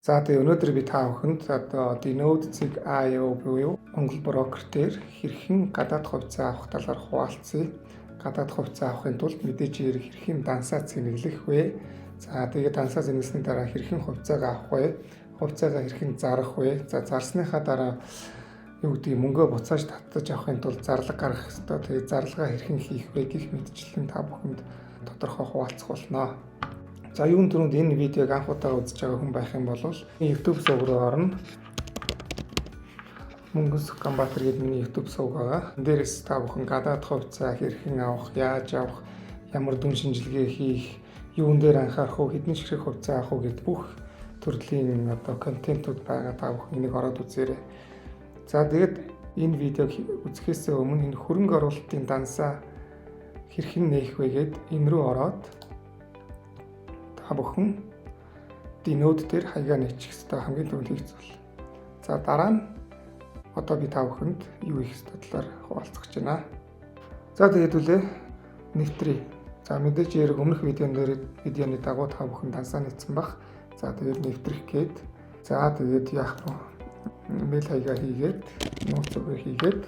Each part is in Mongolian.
За тэгээ өнөөдөр би та бүхэнд одоо Dnode.io буюу Монгол брокер дээр хэрхэн гадаад хувьцаа авах талаар хуваалцъя. Гадаад хувьцаа авахын тулд мэдээж хэрхэн дансаа цэнэглэх вэ? За тэгээ дансаа цэнэглэсний дараа хэрхэн хувьцаагаа авах вэ? Хувьцаагаа хэрхэн зарах вэ? За зарсныхаа дараа мөнгөө буцааж татаж авахын тулд зарлага гаргах ёстой. Тэгээ зарлагаа хэрхэн хийх вэ гэх мэтчлэн та бүхэнд тодорхой хуваалцах болно. За юун түрүүнд энэ видеог анх удаа үзэж байгаа хүн байх юм бол YouTube сувг руу орно. Мөнгөс Ганбаатар гэдэг миний YouTube сувг байгаа. Дээрээс та бүхэн гадаад хувьцаа хэрхэн авах, яаж авах, ямар дүн шинжилгээ хийх, юун дээр анхаарах уу, хэдэн ширхэг хувьцаа авах уу гэд бүх төрлийн одоо контентууд байгаа. Та бүхэн энийг ороод үзээрэй. За тэгээд энэ видеог үзэхээс өмнө энэ хөрөнгө оруулалтын дансаа хэрхэн нээх вэ гэд энэ рүү ороод бүхэн Dnode дээр хаягаа нээчих хэрэгтэй хамгийн түрүүнд хийх зүйл. За дараа нь одоо би та бүхэнд юу хийх ёстой талаар хуваалцах гэж байна. За тэгээд үлээ нэвтрээ. За мэдээж яг өмнөх видеоны дагуу та бүхэн дансаа нээсэн баг. За тэгээд нэвтрэх гээд за тэгээд яах вэ? Мэйл хаягаа хийгээд нууц зүгээр хийгээд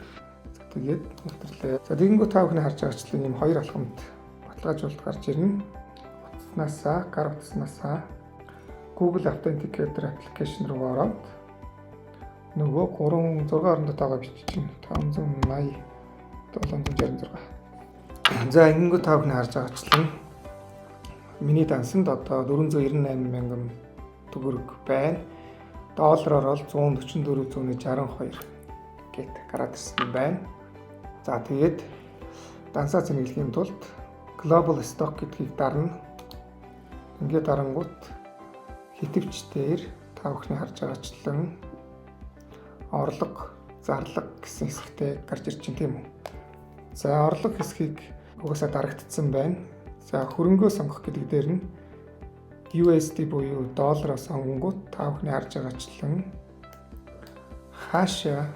тэгээд нэвтрлээ. За тэгэнгүүт та бүхний харж байгаачлан ийм хоёр алхамд баталгаажуулалт гарч ирнэ. Гар утаснасаа Google Authenticator application руу ороод нөгөө 6 орондоо тагаа бичиж 580 766. За ингэнгүү та бүхэн харж байгаачлан миний дансанд одоо 498 мянган төгрөг байна. Доллараар бол 144,162 гэт гараад ирсэн байна. За тэгээд дансаа цэнэглэхийн тулд Global Stock гэдгийг дарна. Ингээд дарангуут хитвчээр та бүхний харж байгаачлан орлого, зарлага гэсэн хэсэгтээ гарч ирж байна тийм үү. За орлого хэсгийг угаасаа дарагдсан байна. За хөрөнгөө сонгох гэдэг дээр нь USD буюу доллараар сонгонгууд та бүхний харж байгаачлан хаашаа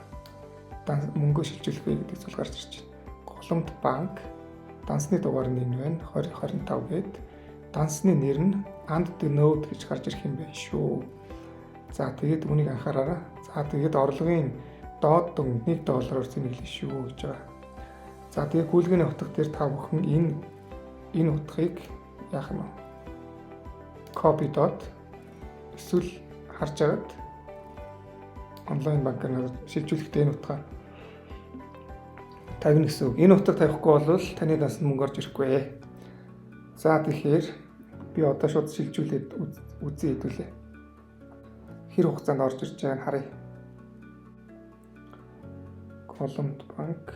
мөнгө шилжүүлэх вэ гэдэг зүйл гарч ирж байна. Голомт банк дансны дугаар нь энэ байна 2025 гээд дансны нэр нь Dnode гэж гарч ирэх юм байна шүү. За тэгээд үнийг анхаараарай. За тэгээд орлогын доод дунд $1 цэнэглэн шүү гэж байгаа. За тэгээд гүйлгээний утга дээр та бүхэн энэ утгыг яах нь вэ? Copy dot эсвэл харж агаад онлайн банкаар шилжүүлэхдээ энэ утгаа тавина гэсэн үг. Энэ утга тавихгүй бол таны дансанд мөнгө орж ирэхгүй. За тэгэхээр би одоо шууд шилжүүлээд үзье хэдүүлээ. Хэр хугацаанд орж ирж байгааг харъя. Голомт банк.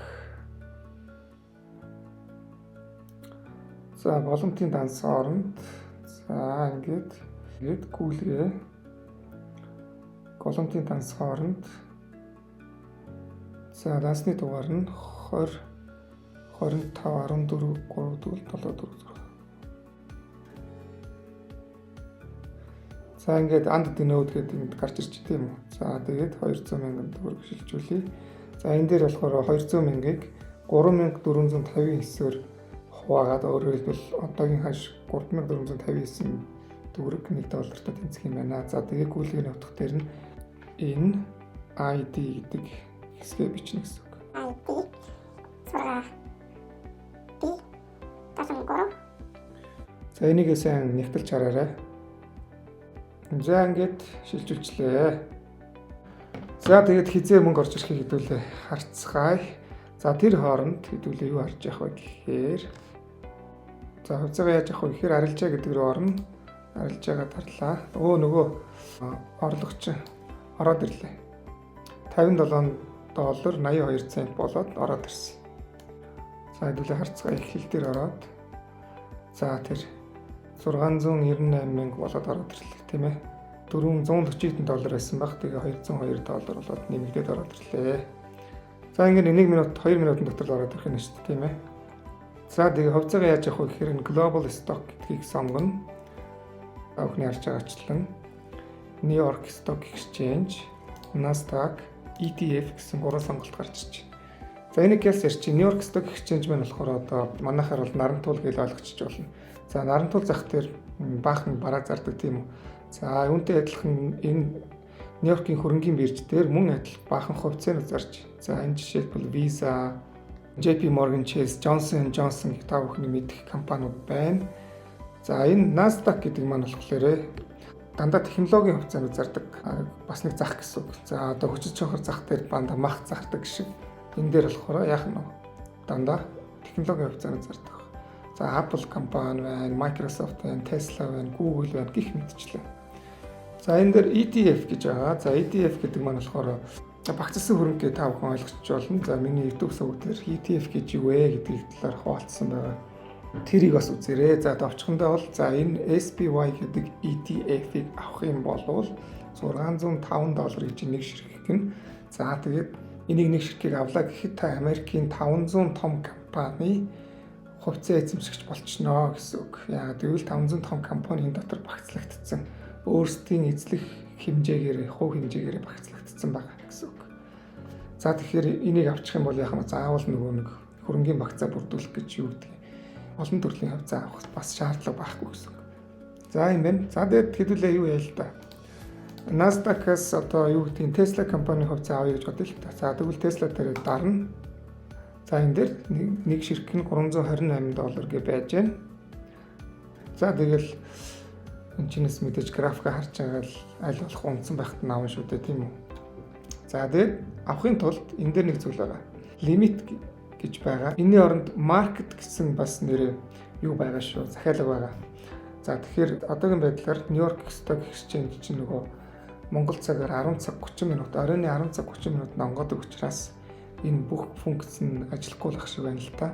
За голомтын данс оронд за ингээд гүйлгээ. Голомтын данс оронд за дансны дугаар нь 20 25 14 3 7 4. За ингээд Dnode гэдэг юм гарч ирж тийм үү. За тэгээд 200 мянган төгрөг шилжүүлье. За энэ дээр болохоор 200 мянгаыг 3459-оор хуваагаад өөрөөр хэлбэл одоогийн ханш 3459 төгрөг $1-тай тэнцэх юм байна. За тэгээд гүйлгээний утга дээр нь энэ ID гэдэг хэсгээ бичнэ гэсэн үг. За энийг сайн нэгтэлж хараарай. За ингээд шилжүүлчлээ. За тэгээд хизээ мөнгө орж ирэхийг хэдүүлээ харцгаая. За тэр хооронд хэдүүлээ юу харж явах вэ гэхээр за хувьцаагаа яаж авах вэ гэхээр арилжаа гэдэг рүү орно. Арилжаагаа тарлаа. Нөгөө орлогч ороод ирлээ. $57 82 цент болоод ороод ирсэн. За хэдүүлээ харцгаая эхлэл дээр ороод за тэр 698 мянга болоод ороод ирлээ тийм ээ. $440 байсан баг. Тэгээ $202 болоод нэмэгдээд ороод ирлээ. За ингээд 1 минут 2 минутын дотор ороод ирэх нь шүү дээ тийм ээ. За тэгээ хувьцаагаа яаж авах вэ гэхээр энэ Global Stock гэдгийг сонгоно. Авахны харж байгаачлан New York Stock Exchange, Nasdaq, ETF гэсэн 3 сонголт гарч ирж байна. За энийг яс ярьчих. New York Stock Exchange маань болохоор одоо манайхаар бол наран туул гэж ойлгочих болно. За наран туул зах дээр баахан бараа зардаг тийм үү. За үүнтэй адилхан энэ Нью-Йоркийн хөрөнгийн бирж дээр мөн адил баахан хувьцаанууд зарж. За энэ жишээлбэл Visa, JP Morgan Chase, Johnson & Johnson гэх та бүхний мэдих компаниуд байна. За энэ Nasdaq гэдэг маань болохоор дандаа технологийн хувьцаанууд зардаг. Бас нэг зах гэсэн үг. За одоо хүчит чонхор зах дээр банда мах зардаг шиг. Энэ дээр болохоор яах нь дандаа технологийн хувьцаанууд зардаг. За Apple компани байна, Microsoft байна, Tesla байна, Google байна гэх мэтчлээ. За энэ дээр ETF гэж байгаа. За ETF гэдэг маань болохоор багцсан хөрөнгө та бүхэн ойлгочих болно. За миний YouTube сувгаар ETF гэж юу вэ гэдгийг талаар хуваалцсан байгаа. Тэрийг бас үзээрэй. За товчхондоо бол за энэ SPY гэдэг ETF-ийг авах юм бол $605 гэж нэг ширхэг нь. За тэгээд энийг нэг ширхгийг авлаа гэхэд та Америкийн 500 том компани хувьцаа эзэмшигч болчихно гэсэн үг. Яагаад гэвэл 500 том компани энэ дотор багцлагдсан. Өөрсдийн эзлэх хэмжээгээр, хувь хэмжээгээр багцлагдсан байгаа гэсэн үг. За тэгэхээр энийг авчих юм бол яах вэ? Заавал нөгөө нэг хөрөнгийн багцаа бүрдүүлэх гэж юу гэдэг олон төрлийн хувьцаа авах бас шаардлага байхгүй гэсэн. За юм байна. За тэгээд хэдүүлээ юу яа л да. Nasdaq-аас одоо юу гэдгийг Tesla компани хувьцаа авъя гэж бодъё л та. За тэгвэл Tesla дээр дарна. За энэ дээр нэг ширхэг нь $328 гэж байж байна. За тэгэл энэ чинээс мэдээж графика харж байгаа л аль болох унтсан байхад нь авна шүү дээ, тийм үү? За тэгээд авахын тулд энэ дээр нэг зүйл байгаа. Лимит гэж байгаа. Энийн оронд market гэсэн бас нэр юу байгаа шүү, захиалга байгаа. За тэгэхээр одоогийн байдлаар New York Stock Exchange чинь нөгөө Монгол цагаар 10 цаг 30 минут, оройн 10 цаг 30 минут онгодог учраас энэ бүх функц нь ажиллахгүй л ах шиг байна л та.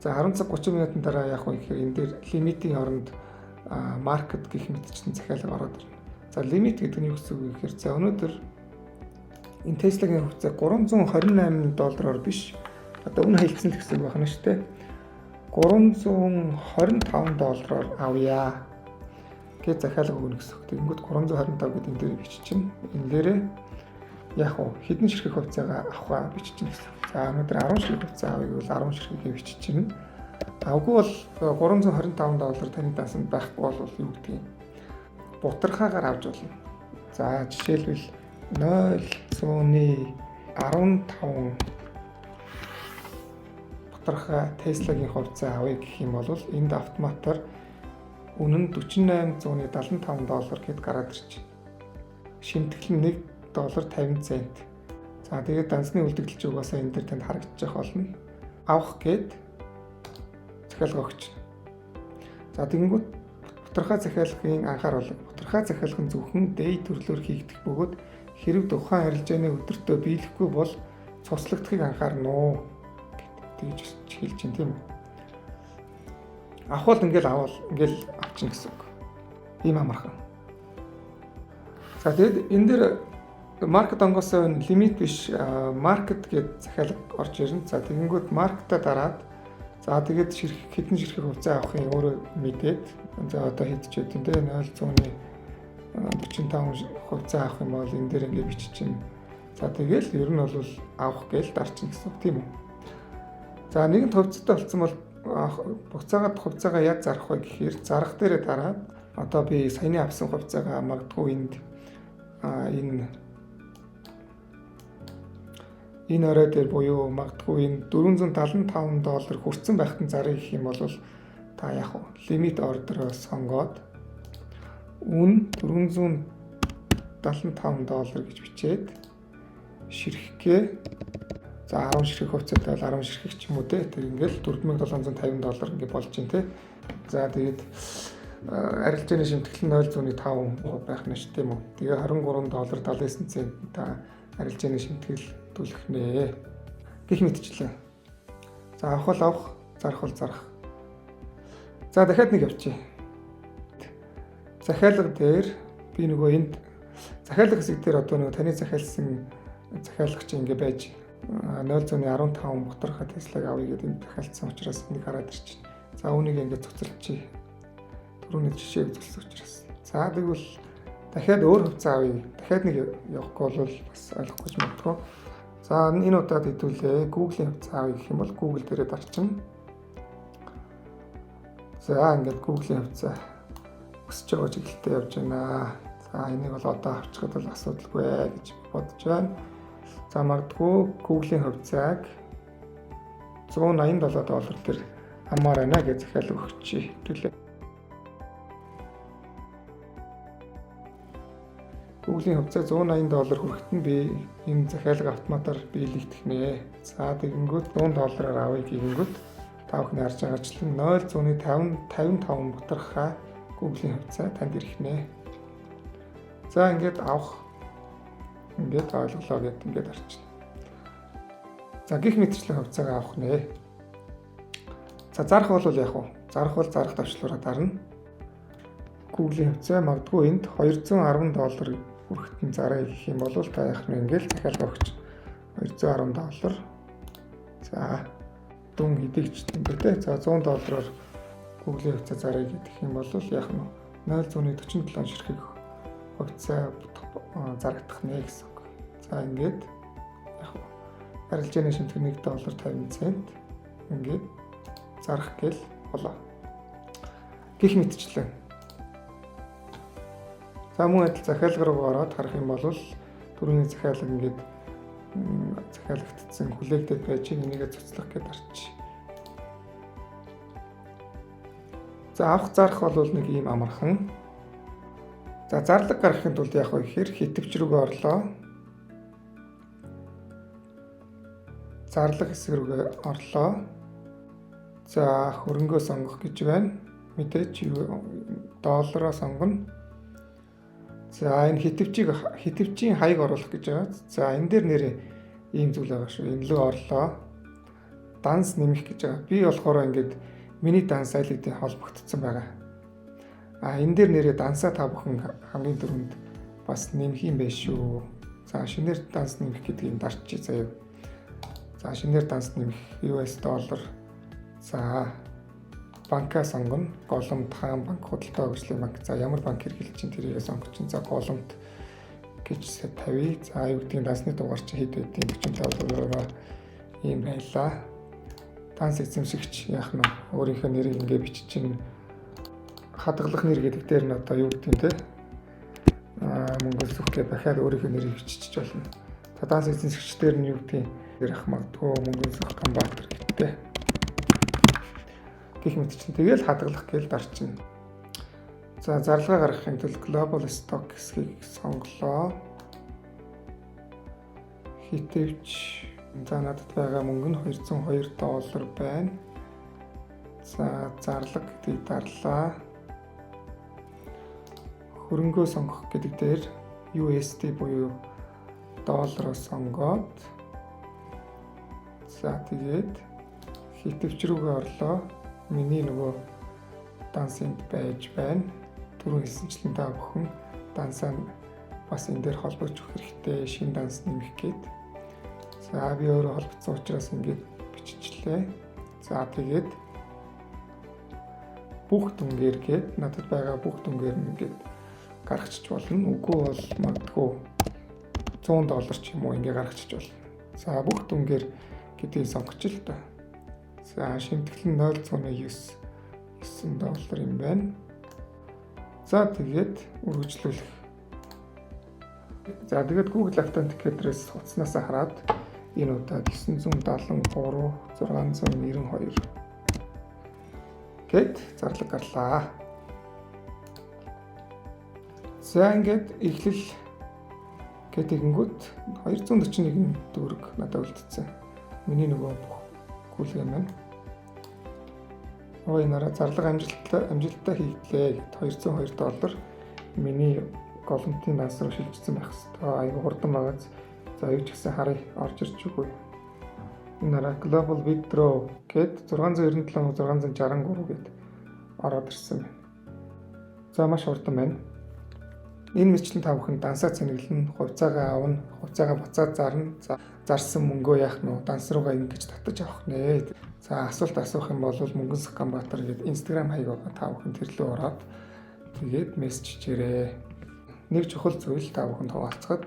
За 10 цаг 30 минутын дараа яах вэ гэхээр энэ дээр лимитийн оронд market гэх мэтчлийн захиалга ороод ирнэ. За лимит гэдэг нь юу гэсэн үг вэ гэхээр за өнөөдөр энэ Tesla-гийн хувьцаа $328 биш. Одоо үнэ хэлсэн л гэсэн үг байна шүү дээ. $325 авъя гэж захиалга өгнө гэсэн үг. Тэгэнгүүт 325 гэдэг энэ дээр биччихнэ. Энэ дээрээ яг хэдэн ширхэг хувьцаагаа авахаа биччихнэ гэсэн. За өнөөдөр 10 ширхэг хувьцаа авъя гэвэл 10 ширхэгээ биччихнэ. Авгүй бол $325 таны даасанд байхгүй бол юу гэдгийг бутархаагаар авч болно. За жишээлбэл 0.15 бутархаа Tesla-гийн хувьцаа авъя гэх юм бол энд автоматар үнэ нь $4875 гэд гараад ирж байна. Шимтгэл нь $1.50. За тэгээд данцны үлдэгдэлч угаасаа энэ дээр танд харагдчих болно. Авах гээд захиалга өгч. За тэгэнгүүт бутархаа захиалгын анхаарал. Бутархаа захиалга нь зөвхөн day төрлөөр хийгдэх бөгөөд хэрэг тухайн арилжааны өдөртөө биелэхгүй бол цуслагдахыг анхаарна гэж хэлж чинь тийм үү. Авах бол ингээл авчихна гэсэн үг. Ийм амархан. За тэгэд энэ дээр маркет онгоосоо лимит биш маркет гэдэг захиалга орж ирнэ. За тэгэнгүүт маркетаа дараад за тэгээд хэдэн ширхэг хувьцаа авахын өөрөө мэдээд за одоо хийдэж байт юм те 0.45 хувьцаа авах юм бол энэ дээр ингээд биччихэв. За тэгэл ер нь бол авах гээл дарчин гэсэн тийм үү. За нэгэнт хувьцаатай болсон бол хувьцаагаа яаж зарах вэ гэхээр зарах дээрээ дараад одоо би саяны авсан хувьцаагаа магадгүй энэ орой дээр буюу магадгүй энэ $475 хүрсэн байхад нь зарыг гэх юм бол та яг лимит ордероо сонгоод үн $475 гэж бичээд ширхгээ за 10 ширхэг хувьцаатай бол 10 ширхэг ч юм уу те тэр ингээл $4750 ингээд болж байна те. За тэгээд арилжааны шимтгэл нь 0.5% байх нь шүү дээ юм уу. Тэгээ $23.79 та арилжааны шимтгэл төлөх нэ гэх мэтчлээ. За авах бол авах, зарах бол зарах. За дахиад нэг явчих. Захиалга дээр би нөгөө энд захиалга хэсэг дээр одоо нөгөө таны захиалсан захиалгач ингэ байж 0.15 бутархаа Tesla-г авъя гэдэг энэ захиалсан учраас энийг хараад ирчихсэн. За үүнийг ингэ цуцалчих. Түрүүний жишээ үзүүлсэн учраас. За тэгвэл дахиад өөр хувьцаа авъя. Дахиад нэг явахгүй бол бас ойлгохгүй ч магадгүй. За энэ удаад хэдүүлээ Google-ийн хувьцаа авъя гэх юм бол Google дээрээ дарчихна. За ингээд Google-ийн хувьцаа өсөж байгаа чиглэлтэй явж байна. За энийг бол одоо авчихад бол асуудалгүй гэж бодож байна. За магадгүй Google-ийн хувьцааг $187 дээр хамаар байна гэж захиалга өгчий. Хэвлээ. Google-ийн хувьцаа $180 хүрэхэд нь би энэ захиалга автоматар биелэгдэх нэ. За тэгэнгүүт $100-аар авъя гэнгүүт та бүхний харж байгаачлан 0.55 бутархаа Google-ийн хувьцаа танд ирэх нэ. За ингээд авах. Ингээд ойлголоо гэд ингээд арчна. За гих мэтчлэн хувьцаагаа авах нэ. За зарах бол яах вэ? Зарах бол зарах давчлаараа дарна. Google-ийн хувьцаа магадгүй энд $210 хүрэхэд нь зараа гэх юм бол та яах вэ? Ингээд захиалга өгч $210. За дүн хэдийгчтэй юм бэ те. За $100-оор Google-ийн хувьцаа зараа гэх юм бол яах нь 0.47 ширхэг хувьцаа зарагдах нэ гэсэн үг. За ингээд яах вэ? Арилжааны шимтгэл $1.50 ингээд зарах гэл болоо. Гих мэтчлэн. За мөн адил захиалга руу ороод харах юм бол түрүүний захиалга ингээд захиалгагдсан хүлээгдээд байж энийг цуцлах гэдээ арч. За авах зарах бол нэг ийм амархан. За зарлаг гаргахын тулд яах вэ гэхээр хитвч рүүгээ орлоо. Зарлаг хэсэг рүүгээ орлоо. За хөрөнгөө сонгох гэж байна. Мэдээж доллараа сонгоно. За энэ хитвчийн хаяг оруулах гэж байгаа. За энэ дээр нэр ийм зүйл байгаа шүү. Энэ лөө орлоо. Данс нэмэх гэж байгаа. Би болохоор ингээд миний данс айлуудын холбогдсон байгаа. Энэ дээр нэрээ дансаа та бүхэн хамгийн түрүүнд бас нэмэх юм байна шүү. За шинээр данс нэмэх гэдгийг дарчи заяа. За шинээр данс нэмэх $. За банкаа сонгоно. Голомт, хаан банк, худалдаа хөгжлийн банк. За ямар банк хэрэглэж чинь тэрийг сонгох чинь. За голомт гэж тавья. За юу гэдгийг дансны дугаар чи хэд байдгийг $47 ийм байлаа. Данс эзэмшигч яах нь өөрийнхөө нэрийг ингээ бичиж чинь хадгалах нэр гэдэг дээр нь одоо юу гэдэг те Монгол зүх гэдэг дахиад өөрийнхөө нэрийг бичиж болно. За данс эзэмшигч дээр нь юу гэдэг ярих магадгүй Монгол зүх Ганбаатар гэдэг. Гэх мэт чинь тэгэл хадгалах гээл дарчна. За зарлага гаргахын тулд Global Stock хэсгийг сонголоо. Хитвч за надад байгаа мөнгө нь $202 байна. За зарлага гэдгийг дарлаа. Хөрөнгөө сонгох гэдэг дээр USD буюу доллараар сонгоод за тэгээд хитвч рүүгээ орлоо. Миний нөгөө дансынд байж байна. Түрүү хэлсэнчлэн та бүхэн дансаа бас энэ дээр холбож өгөх хэрэгтэй. Шинэ данс нэмэх гээд. За би өөрөө холбогдсон учраас ингээд биччихлээ. За тэгээд бүх дүнгээр гээд надад байгаа бүх дүнгээр нь ингээд гаргачих болно. Үгүй бол магадгүй $100 ч юм уу ингээд гаргачих болно. За бүх дүнгээр гэдгийг сонгоч л та. За шимтгэл нь $0.9 юм байна. За тэгээд үргэлжлүүлэх. За тэгээд Google Authenticator-ээс утаснаас хараад энэ удаад 973 692 гэд зарлаг гарлаа. За ингээд эхлэл гэдэгэнгүүт 241 төгрөг надад үлдсэн. Миний нөгөө гүйлгээ маань. Нара зарлага амжилттай хийлээ гэд $202 миний голомтын данс руу шилжсэн байх хэвээр. Айгу хурдан байгааз. За юу ч гэсэн харъя орж ирч үгүй. Энэ нара Global Withdraw гэд 697,663 гэд ороод ирсэн байна. За маш хурдан байна. Энэ мэтчлэн та бүхэн дансаа цэнэглэн, хувьцаагаа авна, хувьцаагаа буцаад зарна. За зарсан мөнгөө яах нь данс руугаа ингэж татаж авах нэ. За асуулт асуух юм бол Мөнгөн Сах Ганбаатар гэдэг Instagram хаяг байгаа. Та бүхэн тэр лөө ороод тэгээд мессеж хийрээ. Нэг чухал зүйл та бүхэнд хуваалцахад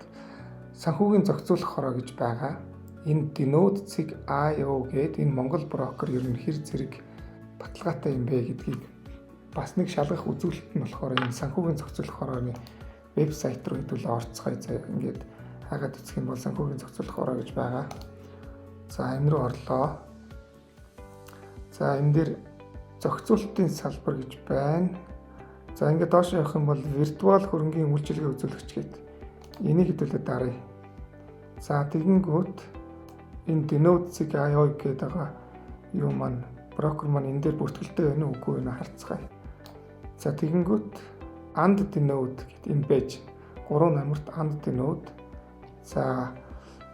санхүүгийн зохицуулах хороо гэж байгаа. Энэ Denote.io гэдэг энэ Монгол брокер ер нь хэр зэрэг баталгаатай юм бэ гэдгийг бас нэг шалгах үзүүлэлт нь болохоор энэ санхүүгийн зохицуулах хорооны вебсайт руу хэдүүлээ орцгоё. За ингээд хагаад үзэх юм бол санхүүгийн зохицуулах хороо гэж байгаа. За энэ рүү орлоо. За энэ дээр зохицуулалтын салбар гэж байна. За ингээд доош явах юм бол виртуал хөрөнгийн үйлчилгээ үзүүлэгч гэдэг. Энийг хэдүүлээ даръя. За тэгэнгүүт энэ Denote.io гэдэг байгаа юу маань брокер маань энэ дээр бүртгэлтэй байна уу үгүй юу харцгаая. За тэгэнгүүт And Denote гэдэг энэ байж 3 номерт And Denote. За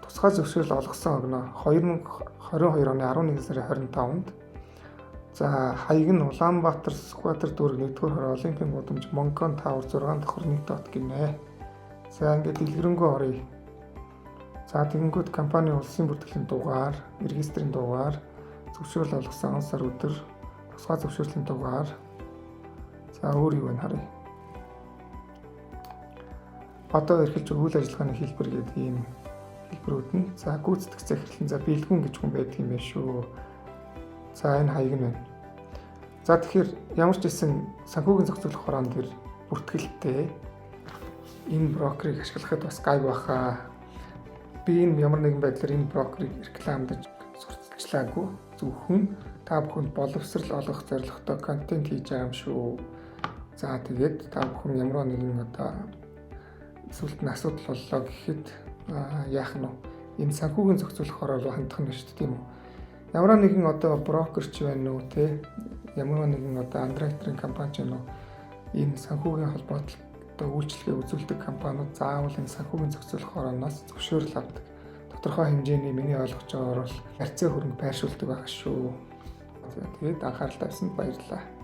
тусгай зөвшөөрөл олгосон өгнө 2022 оны 11 сарын 25-нд. За хаяг нь Улаанбаатар Сүхбаатар дүүрэг 1-р хороо Олимпийн гудамж Монкон Тавар 6 давхар 1 дот гинэ. За ингээд дэлгэрэнгүй оръё. За тэгэнгүүт компани улсын бүртгэлийн дугаар, регистрийн дугаар, зөвшөөрөл олгосон он сар өдөр, тусгай зөвшөөрлийн дугаар. За өөр юу вэ харъя. Одоо эрхэлж үйл ажиллагааны хэлбэр гэдэг ийм хэлбэрүүд нь. За гүйцэтгэх захирлан за бэлгүүн гэж хүн байдаг юм байна шүү. За энэ хаяг нь байна. За тэгэхээр ямар ч гэсэн санхүүгийн зохицуулах хороон дээр бүртгэлтэй энэ брокерийг ашиглахад бас гай баха. Би энэ ямар нэгэн байдлаар энэ брокерийг рекламдаж сурталчлаагүй. Зөвхөн та бүхэнд боловсрал олгох зорилготой контент хийж байгаа юм шүү. За тэгээд та бүхэн ямар нэгэн одоо эсвэл асуудал боллоо гэхэд яах нь вэ? Энэ санхүүгийн зохицуулах хороо руу хандах нь шүү дээ, тийм үү? Ямар нэгэн одоо брокерч байна уу те? Ямар нэгэн одоо андеррайтерын компани ч байна уу? Энэ санхүүгийн холбоотой үйлчлэгээ үзүүлдэг компаниуд заавал энэ санхүүгийн зохицуулах хорооноос зөвшөөрөл авдаг. Тодорхой хэмжээний миний ойлгож байгаагаар бол харьцаа хөрөнгө байршуулдаг байх шүү. Тэгээд анхаарал тавьсанд баярлалаа.